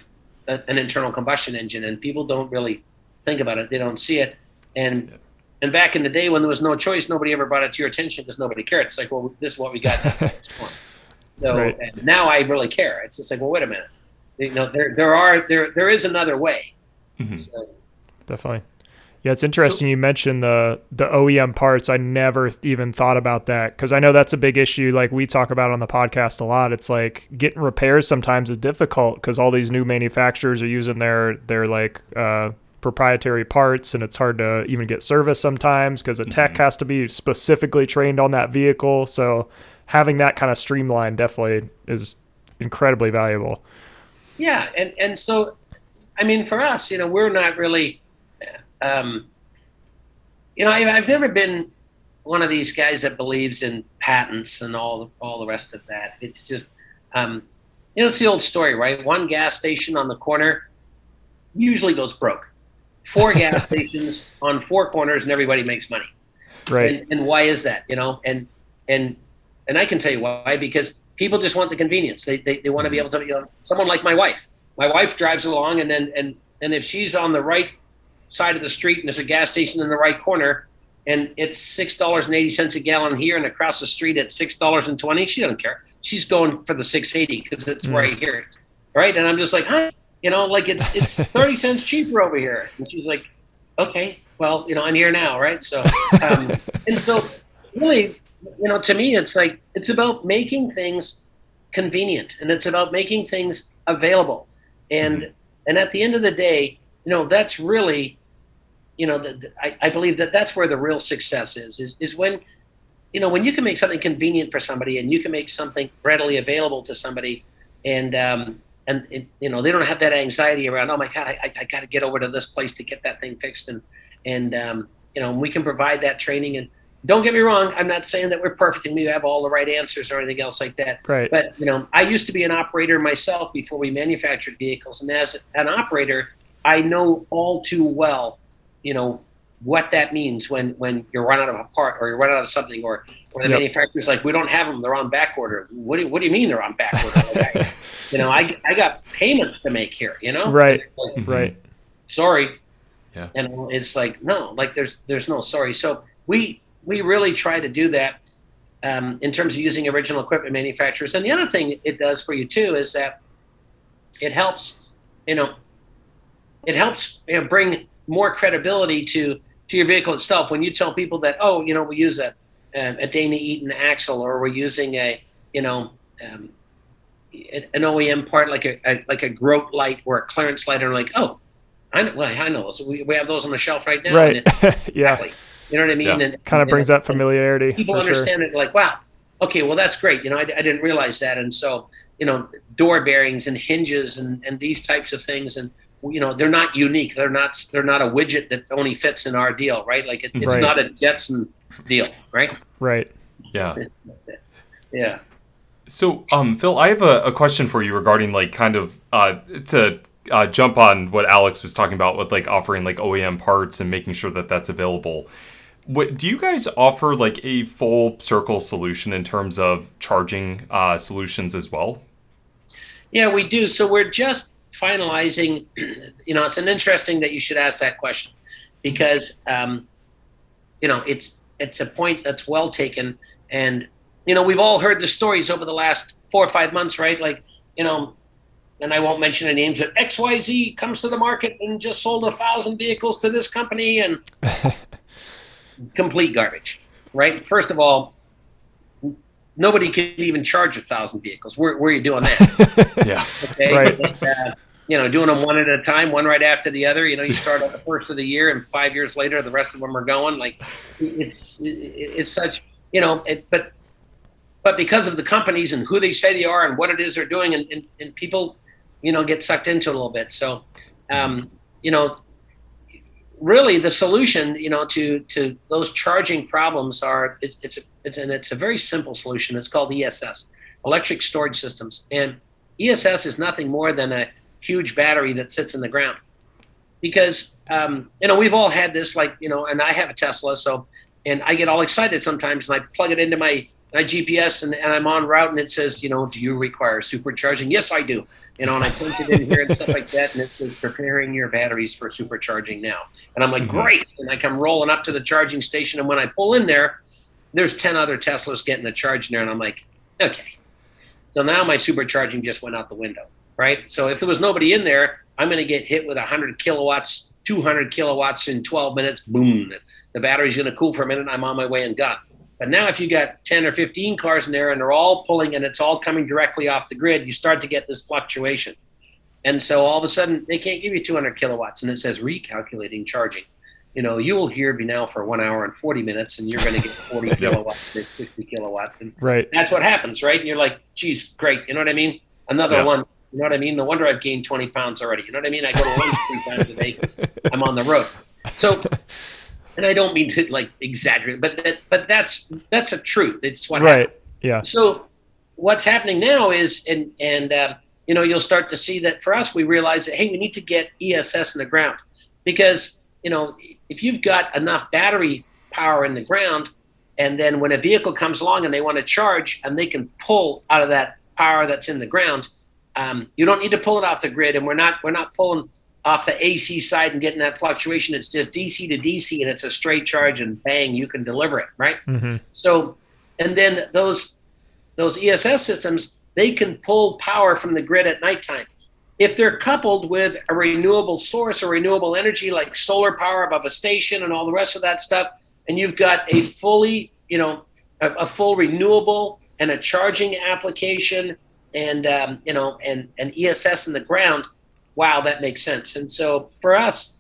an internal combustion engine, and people don't really think about it. They don't see it. And back in the day when there was no choice, nobody ever brought it to your attention because nobody cared. It's like, well, this is what we got. So and now I really care. It's just like, well, wait a minute. There is another way. Mm-hmm. So, definitely. Yeah, it's interesting you mentioned the OEM parts. I never even thought about that, because I know that's a big issue. Like, we talk about on the podcast a lot. It's like getting repairs sometimes is difficult because all these new manufacturers are using their like proprietary parts, and it's hard to even get service sometimes because the tech has to be specifically trained on that vehicle. So having that kind of streamlined definitely is incredibly valuable. Yeah, and so, I mean, for us, we're not really, I've never been one of these guys that believes in patents and all the rest of that. It's just, it's the old story, right? One gas station on the corner usually goes broke. 4 gas stations on 4 corners, and everybody makes money. Right. And why is that? And I can tell you why. Because people just want the convenience. They want to be able to, someone like my wife. My wife drives along, and if she's on the right side of the street and there's a gas station in the right corner, and it's $6.80 a gallon here, and across the street at $6.20, she doesn't care. She's going for the $6.80 because it's right here, right? And I'm just like, huh? Like it's 30 cents cheaper over here. And she's like, okay, well, I'm here now, right? So, and so really, to me, it's like, it's about making things convenient, and it's about making things available. And at the end of the day, that's really, I believe that's where the real success is when, when you can make something convenient for somebody, and you can make something readily available to somebody, and they don't have that anxiety around, oh my God, I got to get over to this place to get that thing fixed. And we can provide that training. And don't get me wrong, I'm not saying that we're perfect and we have all the right answers or anything else like that. Right. But, I used to be an operator myself before we manufactured vehicles. And as an operator, I know all too well, what that means when you're run out of a part, or you run out of something, or the manufacturer's like, we don't have them, they're on back order. What do you mean they're on back order? I got payments to make here, Right. Like, right. Sorry. Yeah. And it's like, no, like there's no sorry. So we really try to do that in terms of using original equipment manufacturers. And the other thing it does for you too is that it helps, bring more credibility to your vehicle itself. When you tell people that, we use a Dana Eaton axle, or we're using an OEM part like a Grote light or a clearance light, and like, I know those. We have those on the shelf right now. Right. Yeah. Exactly. You know what I mean? Yeah. And Kind of brings that familiarity. People for understand it, like, wow, okay, well, that's great. I didn't realize that. And so, door bearings and hinges and these types of things, and they're not unique. They're not a widget that only fits in our deal, right? Like it's Right. not a Jetson deal, right? Right. Yeah. Yeah. So, Phil, I have a question for you regarding like kind of to jump on what Alex was talking about with like offering like OEM parts and making sure that that's available. What do you guys offer, like a full circle solution in terms of charging solutions as well? Yeah, we do. So we're just finalizing. It's an interesting that you should ask that question, because it's a point that's well taken. And we've all heard the stories over the last 4 or 5 months, right? Like, and I won't mention any names, but XYZ comes to the market and just sold 1,000 vehicles to this company, and complete garbage, right? First of all, nobody can even charge 1,000 vehicles. Where are you doing that? Yeah. Okay. Right. Doing them one at a time, one right after the other. You start at the first of the year, and 5 years later, the rest of them are going. Like, it's such, but because of the companies and who they say they are and what it is they're doing, and people, get sucked into it a little bit. So, really the solution, to those charging problems it's a very simple solution. It's called ESS, electric storage systems. And ESS is nothing more than a huge battery that sits in the ground. Because, we've all had this, like, and I have a Tesla, and I get all excited sometimes, and I plug it into my GPS, and I'm on route, and it says, do you require supercharging? Yes, I do. And I put it in here and stuff like that, and it says preparing your batteries for supercharging now. And I'm like, great. And I come rolling up to the charging station, and when I pull in there, there's 10 other Teslas getting a charge in there, and I'm like, okay. So now my supercharging just went out the window, right? So if there was nobody in there, I'm going to get hit with 100 kilowatts, 200 kilowatts in 12 minutes. Boom. The battery's going to cool for a minute, and I'm on my way and gone. But now if you got 10 or 15 cars in there and they're all pulling and it's all coming directly off the grid, you start to get this fluctuation. And so all of a sudden they can't give you 200 kilowatts, and it says recalculating charging. You will hear me now for 1 hour and 40 minutes, and you're going to get 40 kilowatts or 60 kilowatts. And Right. That's what happens, right? And you're like, geez, great. You know what I mean? Another one. You know what I mean? No wonder I've gained 20 pounds already. You know what I mean? I go to lunch 3 times a day because I'm on the road. So and I don't mean to like exaggerate, but that's a truth. It's what Right. happened. Yeah. So what's happening now is, you'll start to see that for us, we realize that, hey, we need to get ESS in the ground, because, if you've got enough battery power in the ground, and then when a vehicle comes along and they want to charge and they can pull out of that power that's in the ground, you don't need to pull it off the grid. And we're not pulling off the AC side and getting that fluctuation. It's just DC to DC, and it's a straight charge, and bang, you can deliver it, right? Mm-hmm. So, and then those ESS systems, they can pull power from the grid at nighttime. If they're coupled with a renewable source or renewable energy like solar power above a station and all the rest of that stuff, and you've got a fully, a full renewable and a charging application, and and ESS in the ground, wow, that makes sense. And so for us,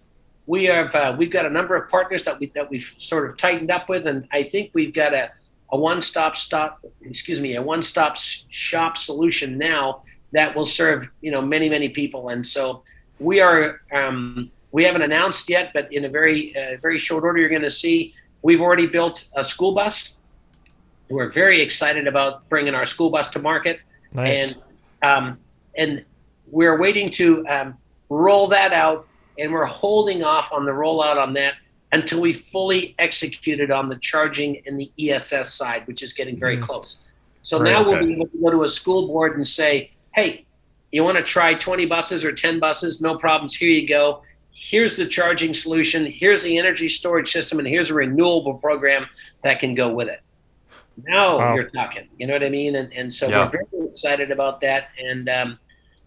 we've got a number of partners that we've sort of tightened up with, and I think we've got a one-stop shop solution now that will serve many people. And so we haven't announced yet, but in a very short order, you're going to see we've already built a school bus. We're very excited about bringing our school bus to market. Nice. And we're waiting to roll that out, and we're holding off on the rollout on that until we fully executed on the charging and the ESS side, which is getting very close. So Right, now okay. we'll be able to go to a school board and say, hey, you want to try 20 buses or 10 buses? No problems. Here you go. Here's the charging solution. Here's the energy storage system, and here's a renewable program that can go with it. Now Wow. you're talking, you know what I mean? And so Yeah. we're very excited about that. And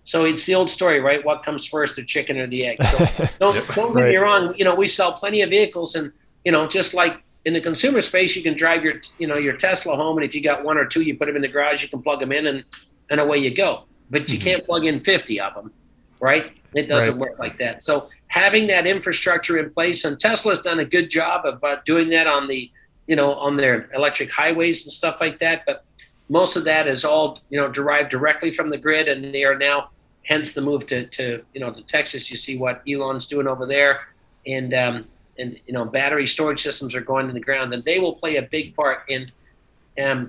so it's the old story, right? What comes first, the chicken or the egg? So don't get me Right. wrong. We sell plenty of vehicles, and just like in the consumer space, you can drive your Tesla home, and if you got one or two, you put them in the garage, you can plug them in, and away you go. But you can't plug in 50 of them, right? It doesn't work like that. So having that infrastructure in place, and Tesla's done a good job of doing that on the on their electric highways and stuff like that. But most of that is all derived directly from the grid, and they are now, hence the move to Texas. You see what Elon's doing over there, and battery storage systems are going in the ground, and they will play a big part in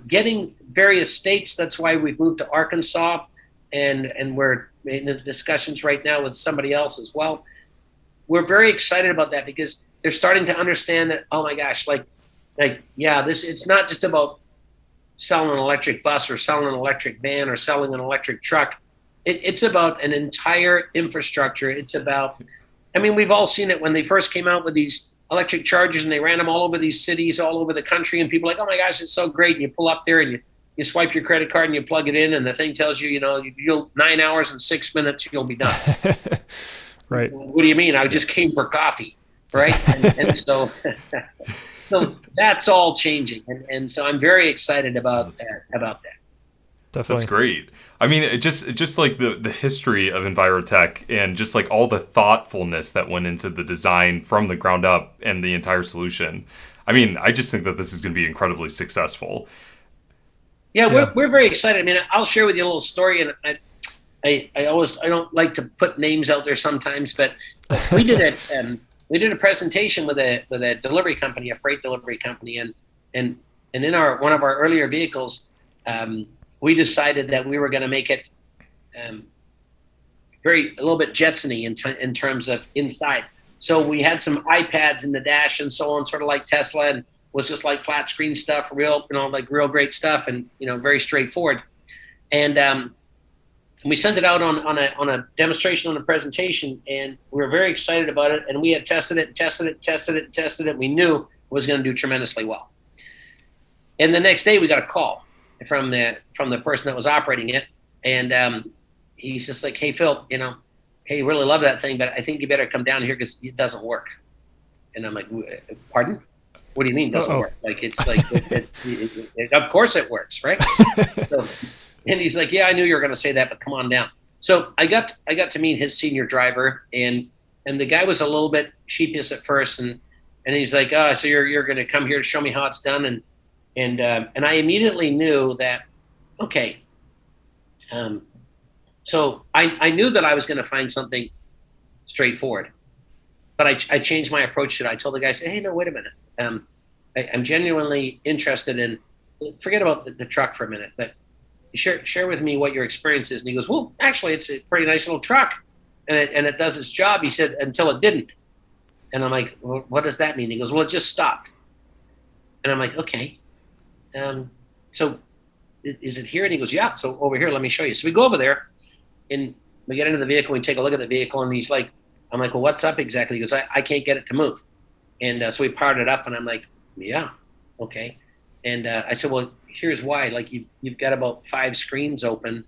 getting various states. That's why we've moved to Arkansas, and we're in the discussions right now with somebody else as well. We're very excited about that because they're starting to understand that, oh my gosh, it's not just about selling an electric bus or selling an electric van or selling an electric truck. It's about an entire infrastructure. It's about, we've all seen it when they first came out with these electric chargers, and they ran them all over these cities, all over the country, and people are like, oh my gosh, it's so great. And you pull up there and you swipe your credit card and you plug it in, and the thing tells you, you'll 9 hours and 6 minutes, you'll be done. Right. What do you mean? I just came for coffee, right? And so, so that's all changing, and so I'm very excited about that. Definitely. That's great. Just like the history of Envirotech, and just like all the thoughtfulness that went into the design from the ground up and the entire solution. I just think that this is going to be incredibly successful. Yeah, we're very excited. I'll share with you a little story, and I don't like to put names out there sometimes, but we did a presentation with a delivery company, a freight delivery company, and in one of our earlier vehicles, we decided that we were going to make it a little bit Jetsony in terms of inside. So we had some iPads in the dash and so on, sort of like Tesla, and was just like flat screen stuff, real great stuff, and very straightforward. And we sent it out on a demonstration, on a presentation, and we were very excited about it. And we had tested it. We knew it was going to do tremendously well. And the next day, we got a call from the person that was operating it, and he's just like, "Hey, Phil, hey, really love that thing, but I think you better come down here because it doesn't work." And I'm like, "Pardon? What do you mean it doesn't work? Like, it's like, of course it works, right?" So, and he's like, "Yeah, I knew you were going to say that, but come on down." So I got to meet his senior driver, and the guy was a little bit sheepish at first, and he's like, "Oh, so you're going to come here to show me how it's done?" And I immediately knew that, okay. So I knew that I was going to find something straightforward. but I changed my approach to it. I told the guy, I said, hey, no, wait a minute. I'm genuinely interested in, forget about the truck for a minute, but share with me what your experience is. And he goes, well, actually, it's a pretty nice little truck, and it does its job. He said, until it didn't. And I'm like, well, what does that mean? He goes, well, it just stopped. And I'm like, okay. So is it here? And he goes, yeah. So over here, let me show you. So we go over there, and we get into the vehicle. We take a look at the vehicle, and he's like, I'm like, well, what's up exactly? He goes, I can't get it to move. And so we powered it up, and I'm like, yeah, okay. And I said, well, here's why. Like you've got about 5 screens open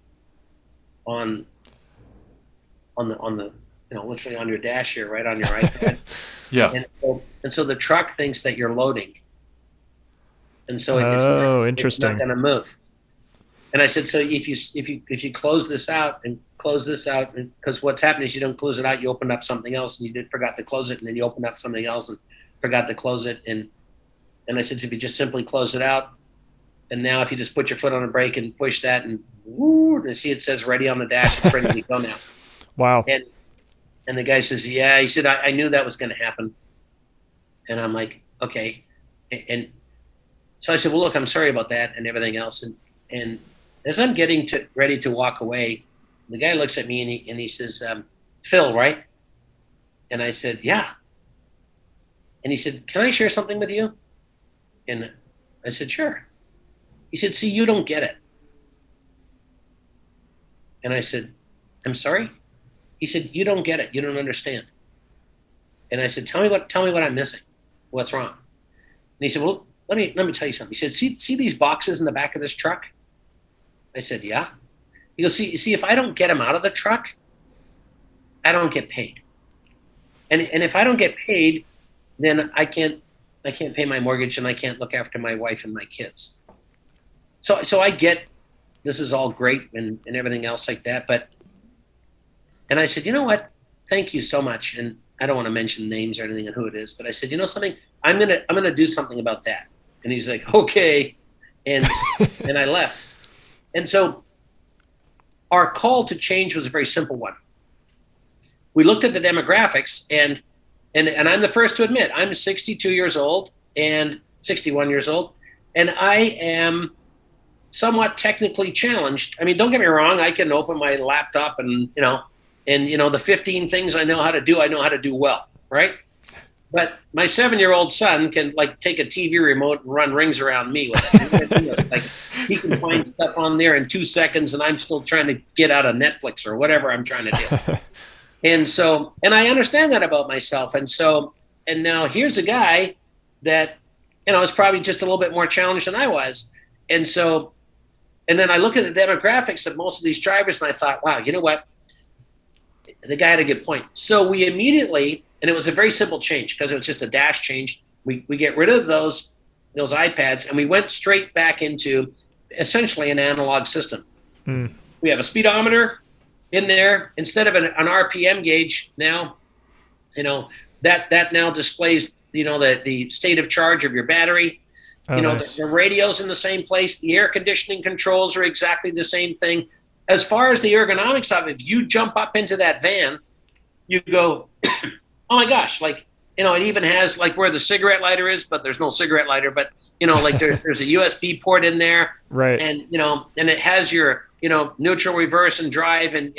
on the literally on your dash here, right on your iPad. Yeah. And so the truck thinks that you're loading, and so interesting. It's not going to move. And I said, so if you close this out, because what's happening is you don't close it out, you open up something else, and you forgot to close it, and then you open up something else and forgot to close it, and I said, so if you just simply close it out, and now if you just put your foot on the brake and push that, and woo, and see it says ready on the dash, it's ready to go now. Wow. And the guy says, yeah. He said, I knew that was going to happen. And I'm like, okay. And so I said, well, look, I'm sorry about that and everything else. And as I'm getting ready to walk away, the guy looks at me and he says, Phil, right? And I said, yeah. And he said, can I share something with you? And I said, sure. He said, see, you don't get it. And I said, I'm sorry? He said, you don't get it. You don't understand. And I said, tell me what I'm missing. What's wrong? And he said, well, let me tell you something. He said, see these boxes in the back of this truck? I said, yeah. He goes, see, if I don't get them out of the truck, I don't get paid. And if I don't get paid, then I can't pay my mortgage, and I can't look after my wife and my kids. So I get this is all great and everything else like that, and I said, you know what? Thank you so much. And I don't want to mention names or anything and who it is, but I said, you know something? I'm gonna do something about that. And he's like, okay. And and I left. And so our call to change was a very simple one. We looked at the demographics, and I'm the first to admit, I'm 62 years old and 61 years old, and I am somewhat technically challenged. I mean, don't get me wrong, I can open my laptop and the 15 things I know how to do well, right? But my 7-year-old son can take a TV remote and run rings around me with it. Like he can find stuff on there in 2 seconds, and I'm still trying to get out of Netflix or whatever I'm trying to do. And I understand that about myself. And now here's a guy that, is probably just a little bit more challenged than I was. And then I look at the demographics of most of these drivers, and I thought, wow, you know what? The guy had a good point. So we immediately, and it was a very simple change because it was just a dash change. We get rid of those iPads, and we went straight back into essentially an analog system. Mm. We have a speedometer in there instead of an RPM gauge. Now, that now displays the state of charge of your battery. Nice. The radio's in the same place. The air conditioning controls are exactly the same thing. As far as the ergonomics of it, if you jump up into that van, you go, oh my gosh, it even has where the cigarette lighter is, but there's no cigarette lighter, but there's a USB port in there. Right. And and it has your, neutral, reverse, and drive, and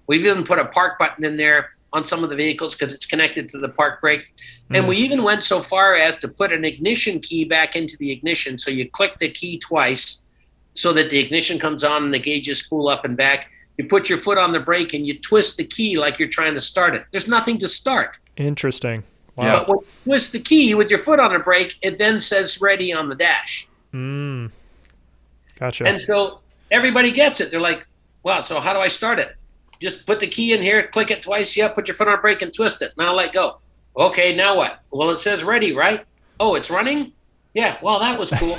we've even put a park button in there on some of the vehicles because it's connected to the park brake. And we even went so far as to put an ignition key back into the ignition. So you click the key twice so that the ignition comes on and the gauges spool up and back. You put your foot on the brake and you twist the key like you're trying to start it. There's nothing to start. Interesting. Wow. Yeah. But when you twist the key with your foot on the brake, it then says ready on the dash. Gotcha. And so everybody gets it. They're like, wow, so how do I start it? Just put the key in here, click it twice, put your foot on the brake and twist it. Now let go. Okay, now what? Well, it says ready, right? Oh, it's running? Yeah, well, that was cool.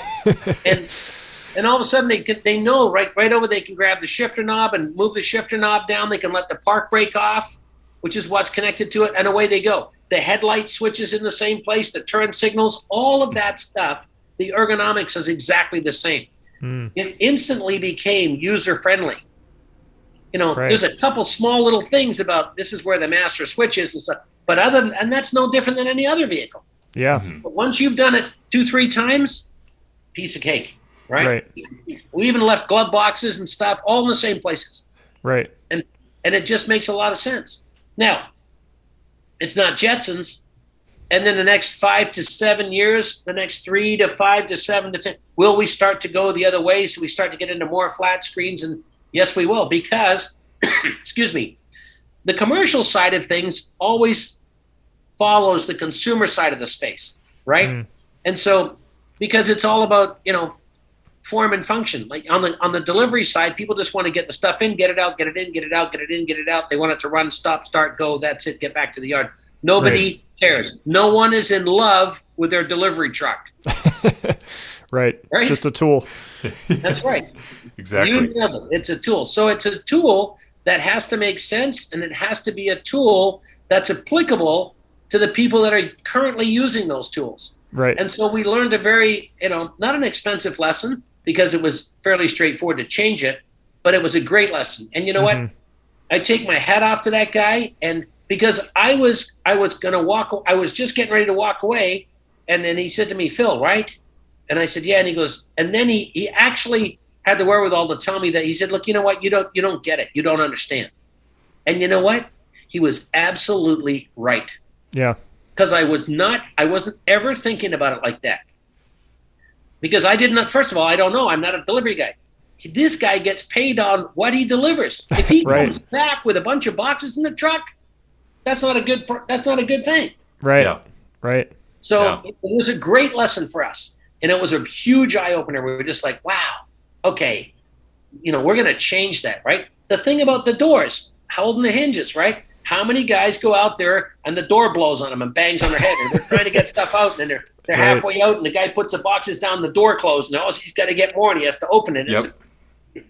And all of a sudden they know right over, they can grab the shifter knob and move the shifter knob down. They can let the park brake off, which is what's connected to it, and away they go. The headlight switches in the same place, the turn signals, all of that stuff, the ergonomics is exactly the same. It instantly became user-friendly. Right. There's a couple small little things about this is where the master switch is and stuff, But and that's no different than any other vehicle. Yeah. But once you've done it 2-3 times, piece of cake, right? We even left glove boxes and stuff all in the same places. Right. And it just makes a lot of sense. Now, it's not Jetsons. And then the next 5 to 7 years, the next 3 to 5 to 7 to 10, will we start to go the other way? So we start to get into more flat screens? And yes, we will, because, excuse me, the commercial side of things always follows the consumer side of the space, right? And so, because it's all about, form and function. Like on the delivery side, people just want to get the stuff in, get it out, get it in, get it out, get it in, get it out. They want it to run, stop, start, go. That's it. Get back to the yard. Nobody cares. No one is in love with their delivery truck. Right. It's just a tool. That's right. Exactly. You know, it's a tool. So it's a tool that has to make sense, and it has to be a tool that's applicable to the people that are currently using those tools. Right. And so we learned a very, not an expensive lesson, because it was fairly straightforward to change it, but it was a great lesson. And you know what? I take my hat off to that guy, and because I was going to walk, I was just getting ready to walk away, and then he said to me, "Phil, right?" And I said, "Yeah." And he goes, and then he actually had the wherewithal to tell me that. He said, "Look, you know what? You don't get it. You don't understand." And you know what? He was absolutely right. Yeah. Because I wasn't ever thinking about it like that. Because I did not, first of all, I don't know. I'm not a delivery guy. This guy gets paid on what he delivers. If he comes back with a bunch of boxes in the truck, that's not a good thing. Right. Yeah. Right. So it was a great lesson for us. And it was a huge eye opener. We were just like, wow, okay, we're going to change that, right? The thing about the doors, holding the hinges, right? How many guys go out there and the door blows on them and bangs on their head, and they're trying to get stuff out, and then they're halfway out, and the guy puts the boxes down, the door closed, and he's got to get more, and he has to open it.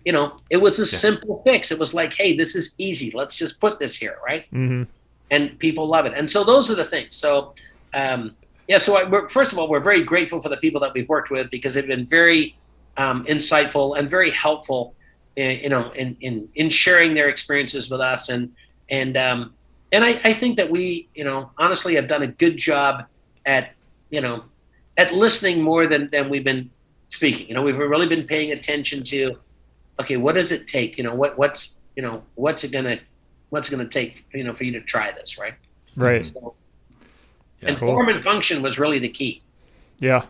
It was a simple fix. It was like, hey, this is easy. Let's just put this here, right? And people love it. And so those are the things. So, first of all, we're very grateful for the people that we've worked with, because they've been very insightful and very helpful, in sharing their experiences with us. And I think that we, honestly have done a good job at listening more than we've been speaking. We've really been paying attention to, okay, what does it take? What's it gonna take, for you to try this, right? Right. So, and form and function was really the key. Yeah.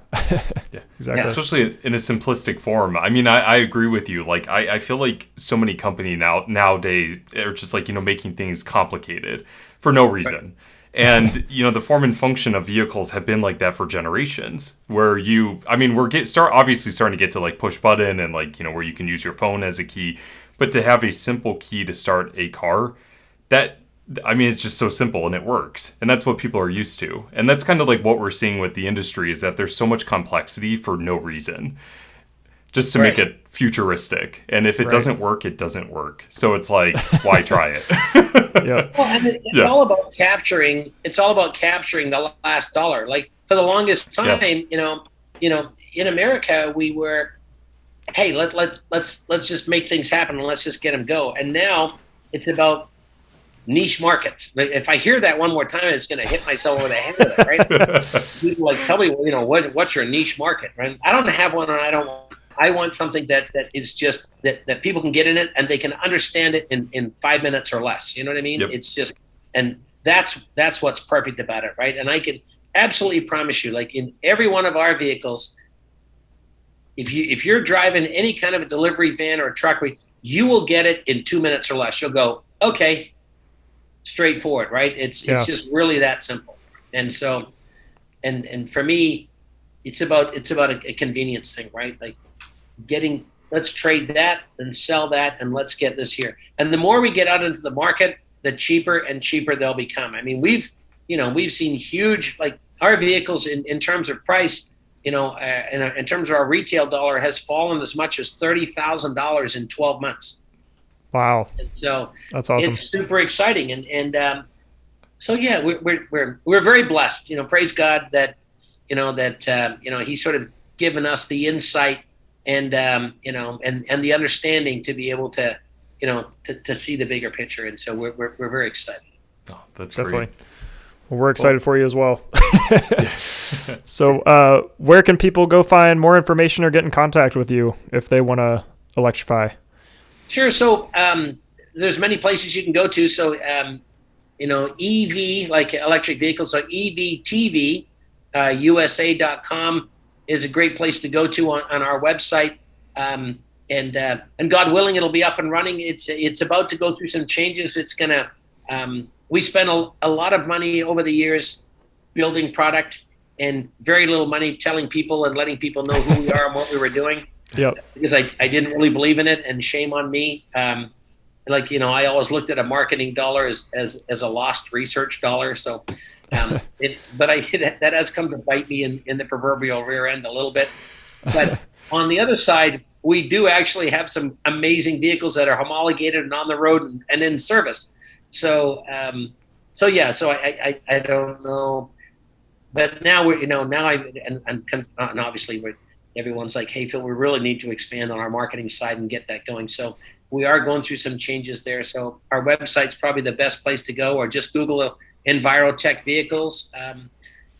Yeah, exactly. Especially in a simplistic form. I mean, I agree with you. Like, I feel like so many companies nowadays are just like, making things complicated for no reason. And, the form and function of vehicles have been like that for generations, where we're obviously starting to get to like push button and like, where you can use your phone as a key, but to have a simple key to start a car, it's just so simple and it works. And that's what people are used to. And that's kind of like what we're seeing with the industry, is that there's so much complexity for no reason, just to make it futuristic. And if it doesn't work, it doesn't work. So it's like, why try it? Yeah. Well, it's all about capturing. It's all about capturing the last dollar. Like, for the longest time, in America, we were, hey, let's just make things happen and let's just get them go. And now it's about niche markets. If I hear that one more time, it's going to hit myself over the head with it, right? People like, tell me, what's your niche market, right? I don't have one, and I want something that is just that people can get in it and they can understand it in 5 minutes or less. You know what I mean? Yep. It's just, and that's what's perfect about it, right? And I can absolutely promise you, like in every one of our vehicles, if you're driving any kind of a delivery van or a truck, you will get it in 2 minutes or less. You'll go, okay, straightforward, right? It's just really that simple. And so, and for me, it's about a convenience thing, right? Like let's trade that and sell that, and let's get this here. And the more we get out into the market, the cheaper and cheaper they'll become. I mean, we've seen huge, like our vehicles in terms of price, in terms of our retail dollar has fallen as much as $30,000 in 12 months. Wow. And so that's awesome. It's super exciting. And so, yeah, we're very blessed, praise God that, he's sort of given us the insight and the understanding to be able to, to see the bigger picture. And so we're very excited. Oh, that's definitely great. Well, we're excited for you as well. So where can people go find more information or get in contact with you if they want to electrify? Sure. So there's many places you can go to. So, EV, like electric vehicles, so EVTV, USA.com is a great place to go to on our website. And God willing, it'll be up and running. It's about to go through some changes. It's going to, we spent a lot of money over the years building product and very little money telling people and letting people know who we are and what we were doing. Yep. Because I didn't really believe in it, and shame on me. I always looked at a marketing dollar as a lost research dollar. So, that has come to bite me in the proverbial rear end a little bit. But on the other side, we do actually have some amazing vehicles that are homologated and on the road and in service. So, I don't know, but now and obviously everyone's like, hey, Phil, we really need to expand on our marketing side and get that going. So we are going through some changes there. So our website's probably the best place to go, or just Google Envirotech Vehicles.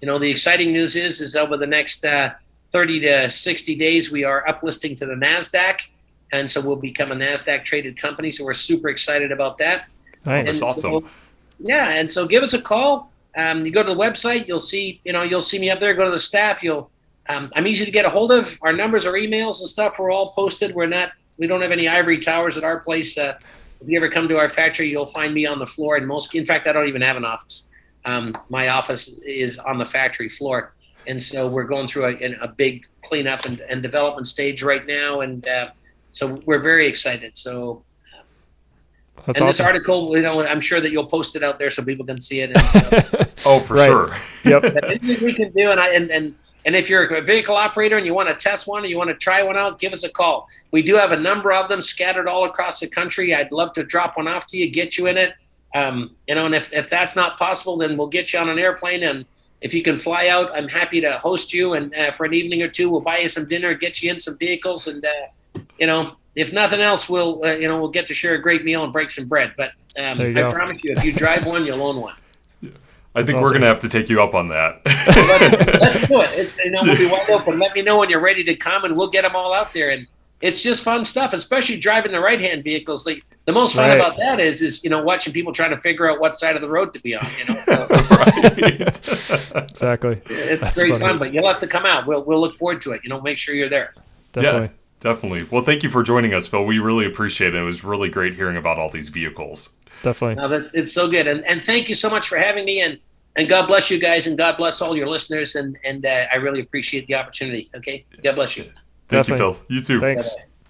The exciting news is over the next 30 to 60 days, we are uplisting to the NASDAQ. And so we'll become a NASDAQ traded company. So we're super excited about that. Nice. That's awesome. And so give us a call. You go to the website, you'll see me up there. Go to the staff. I'm easy to get a hold of. Our numbers, our emails and stuff, we're all posted. We don't have any ivory towers at our place. If you ever come to our factory, you'll find me on the floor. In fact, I don't even have an office. My office is on the factory floor. And so we're going through a big cleanup and development stage right now. And so we're very excited. So, That's and awesome. this article, I'm sure that you'll post it out there so people can see it. And so, Oh, for sure. Yep. but anything we can do, and if you're a vehicle operator and you want to test one or you want to try one out, give us a call. We do have a number of them scattered all across the country. I'd love to drop one off to you, get you in it. And if that's not possible, then we'll get you on an airplane. And if you can fly out, I'm happy to host you. And for an evening or two, we'll buy you some dinner, get you in some vehicles. And, if nothing else, we'll get to share a great meal and break some bread. But I promise you, if you drive one, you'll own one. I think we're going to have to take you up on that. Let's do it. We'll be wide open. Let me know when you're ready to come, and we'll get them all out there. And it's just fun stuff, especially driving the right-hand vehicles. Like, the most fun about that is watching people trying to figure out what side of the road to be on. Exactly. It's great fun, but you'll have to come out. We'll look forward to it. Make sure you're there. Definitely. Yeah, definitely. Well, thank you for joining us, Phil. We really appreciate it. It was really great hearing about all these vehicles. Definitely. No, it's so good. And thank you so much for having me. And God bless you guys, and God bless all your listeners. And I really appreciate the opportunity. Okay? God bless you. Thank you, Phil. You too. Thanks. Bye-bye.